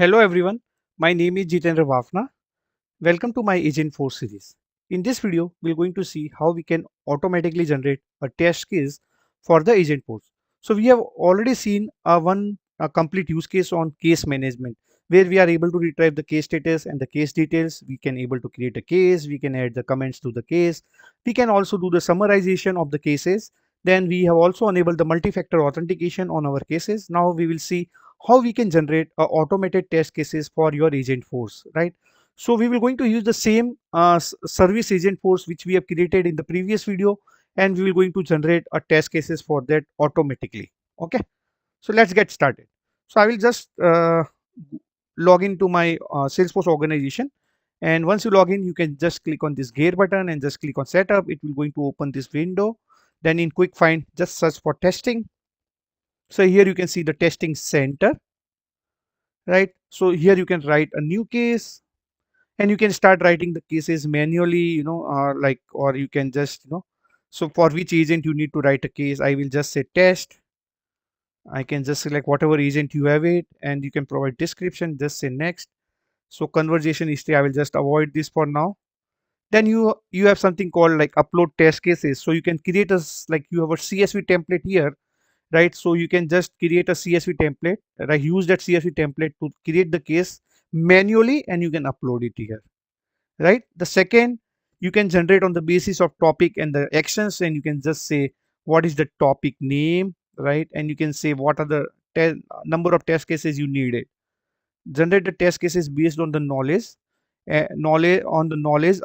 Hello everyone, my name is Jitendra Vafna. Welcome to my Agentforce series. In this video, we're going to see how we can automatically generate a test case for the Agentforce. So we have already seen a complete use case on case management, where we are able to retrieve the case status and the case details. We can able to create a case, we can add the comments to the case. We can also do the summarization of the cases. Then we have also enabled the multi-factor authentication on our cases. Now we will see how we can generate automated test cases for your Agentforce, right? So we will going to use the same service Agentforce which we have created in the previous video, and we will going to generate a test cases for that automatically. Okay, so let's get started. So I will just log into my Salesforce organization, and once you log in, you can just click on this gear button and just click on setup. It will going to open this window. Then in quick find, just search for testing. So here you can see the testing center, right? So here you can write a new case, and you can start writing the cases manually, or you can just, so for which agent you need to write a case, I will just say test. I can just select whatever agent you have it, and you can provide description, just say next. So conversation history, I will just avoid this for now. Then you have something called like upload test cases. So you can create like you have a CSV template here, right? So you can just create a CSV template, right? Use that CSV template to create the case manually, and you can upload it here, right? The second, you can generate on the basis of topic and the actions, and you can just say what is the topic name, right? And you can say what are the number of test cases you needed. Generate the test cases based on the knowledge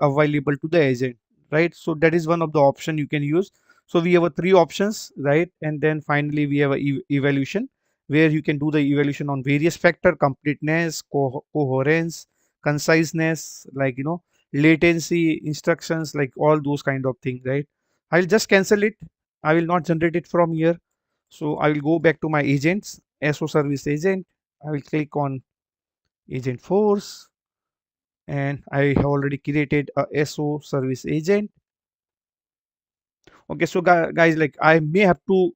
available to the agent, right? So that is one of the option you can use. So we have a three options, right? And then finally we have a evaluation, where you can do the evaluation on various factor: completeness, coherence, conciseness, like latency, instructions, like all those kind of things, right? I'll just cancel it. I will not generate it from here. So I will go back to my agents, SO service agent. I will click on Agentforce, and I have already created a SO service agent. Okay, so guys, like I may have to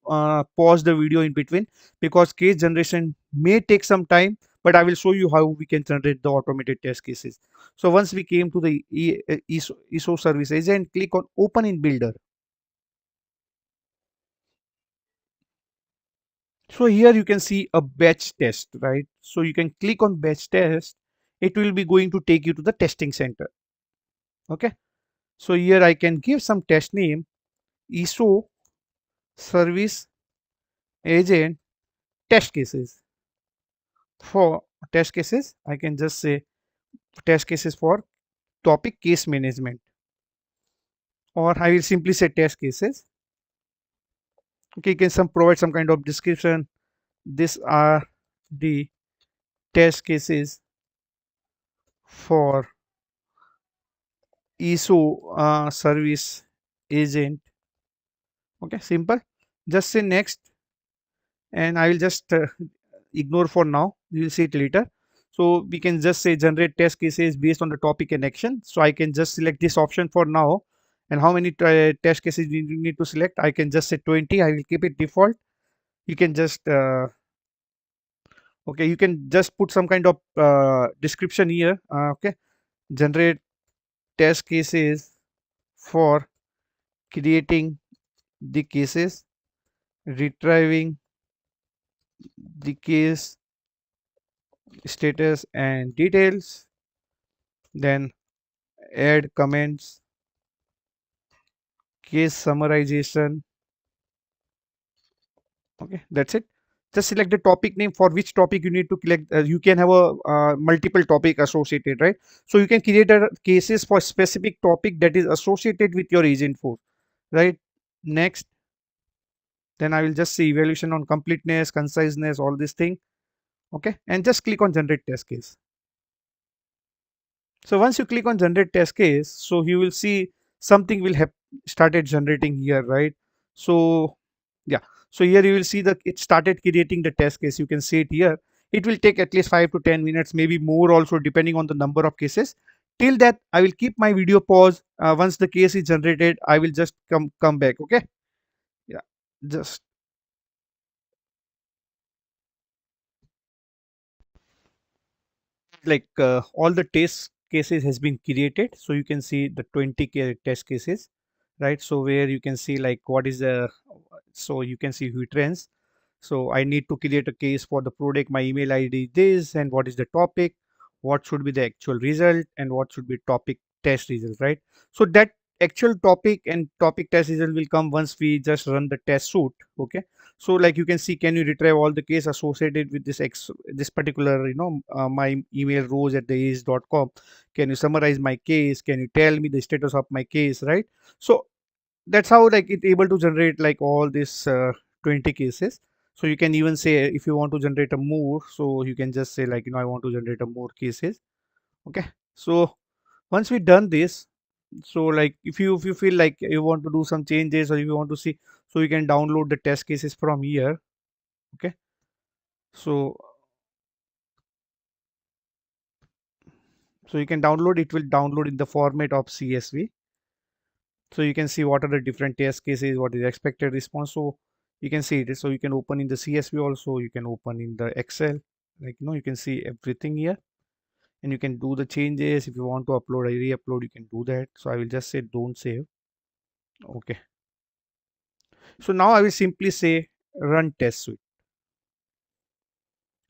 pause the video in between because case generation may take some time, but I will show you how we can generate the automated test cases. So once we came to the ISO service agent, click on open in builder. So here you can see a batch test, right? So you can click on batch test. It will be going to take you to the testing center. Okay, so here I can give some test name, ISO service agent test cases. For test cases, I can just say test cases for topic case management, or I will simply say test cases. Okay, you can provide some kind of description. These are the test cases for ISO service agent. Okay, simple. Just say next, and I will just ignore for now. We will see it later. So we can just say generate test cases based on the topic and action. So I can just select this option for now. And how many test cases you need to select? I can just say 20. I will keep it default. You can just okay. You can just put some kind of description here. Okay, generate test cases for creating the cases, retrieving the case status and details, then add comments, case summarization. Okay, that's it. Just select the topic name for which topic you need to collect. You can have a multiple topic associated, right? So you can create a cases for specific topic that is associated with your Agentforce, right? Next, then I will just say evaluation on completeness, conciseness, all this thing. Okay, and just click on generate test case. So once you click on generate test case, so you will see something will have started generating here, right? So yeah, so here you will see that it started creating the test case. You can see it here. It will take at least 5 to 10 minutes, maybe more also, depending on the number of cases. Till that, I will keep my video pause. Once the case is generated, I will just come back. Okay, yeah, just like all the test cases has been created, so you can see the 20 test cases, right? So where you can see like what is the, so you can see who trends. So I need to create a case for the product, my email id this, and what is the topic, what should be the actual result, and what should be topic test result, right? So that actual topic and topic test result will come once we just run the test suite. Okay, so like you can see, can you retrieve all the case associated with this particular, my email rose at the ace.com, can you summarize my case, can you tell me the status of my case, right? So that's how like it able to generate like all this 20 cases. So you can even say if you want to generate a more, so you can just say like, I want to generate a more cases. Okay, so once we done this, so like if you feel like you want to do some changes, or if you want to see, so you can download the test cases from here. Okay, so you can download, it will download in the format of CSV. So you can see what are the different test cases, what is the expected response. So you can see it. So you can open in the CSV also, you can open in the Excel, like you can see everything here, and you can do the changes. If you want to upload or re-upload, you can do that. So I will just say don't save. Okay, so now I will simply say run test suite.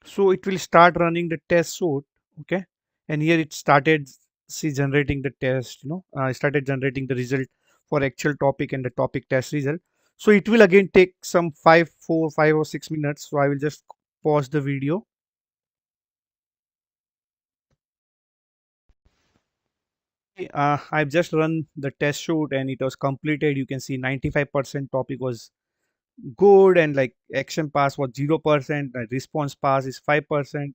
So it will start running the test suite. Okay, and here it started, see, generating the test, started generating the result for actual topic and the topic test result. So it will again take some 5 or 6 minutes. So I will just pause the video. I've just run the test shoot and it was completed. You can see 95% topic was good, and like action pass was 0%, response pass is 5%.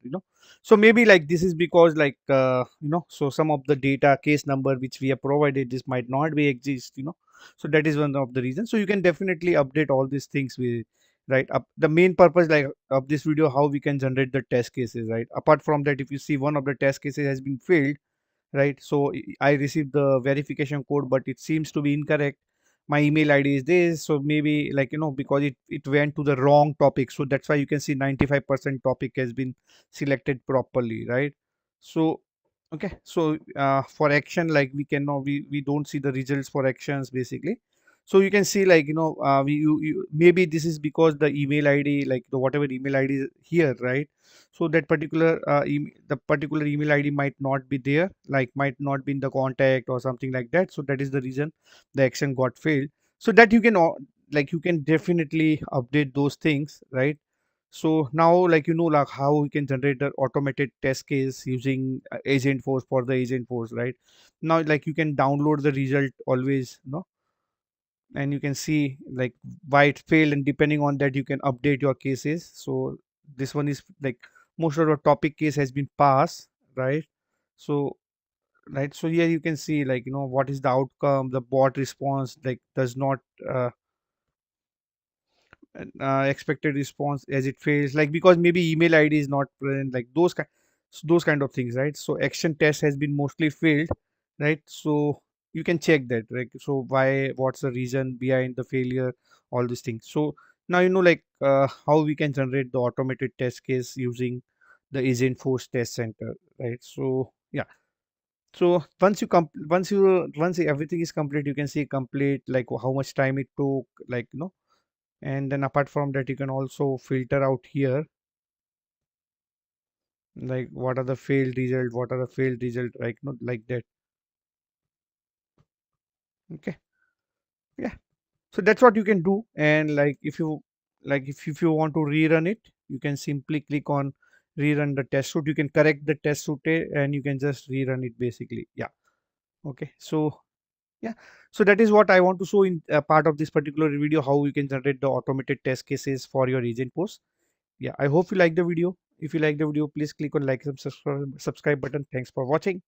So maybe like this is because like so some of the data case number which we have provided, this might not be exist. So that is one of the reasons. So you can definitely update all these things with, right, up the main purpose like of this video, how we can generate the test cases, right? Apart from that, if you see one of the test cases has been failed, right? So I received the verification code, but it seems to be incorrect. My email ID is this, so maybe like because it went to the wrong topic, so that's why you can see 95% topic has been selected properly, right? So okay, so for action, like we cannot, we don't see the results for actions basically. So you can see like maybe this is because the email ID, like the whatever email ID is here, right? So that particular the particular email ID might not be there, like might not be in the contact or something like that. So that is the reason the action got failed. So that you can like you can definitely update those things, right? So now like like how we can generate the automated test case using Agentforce, for the Agentforce, right? Now like you can download the result always, and you can see like why it failed, and depending on that you can update your cases. So this one is like most of the topic case has been passed, right? So right, so here you can see like what is the outcome, the bot response like does not expected response as it fails, like because maybe email ID is not present, like those kind of things, right? So action test has been mostly failed, right? So you can check that, right? So why, what's the reason behind the failure, all these things. So now like how we can generate the automated test case using the Agentforce Test Center, right? So yeah, so once everything is complete, you can see complete like how much time it took, like and then apart from that you can also filter out here like what are the failed result, what are the failed result, like like that. Okay, yeah, so that's what you can do. And like if you if you want to rerun it, you can simply click on rerun the test suite. You can correct the test suite and you can just rerun it basically. Yeah, okay, so yeah, so that is what I want to show in part of this particular video, how you can generate the automated test cases for your Agentforce. Yeah, I hope you like the video. If you like the video, please click on like and subscribe button. Thanks for watching.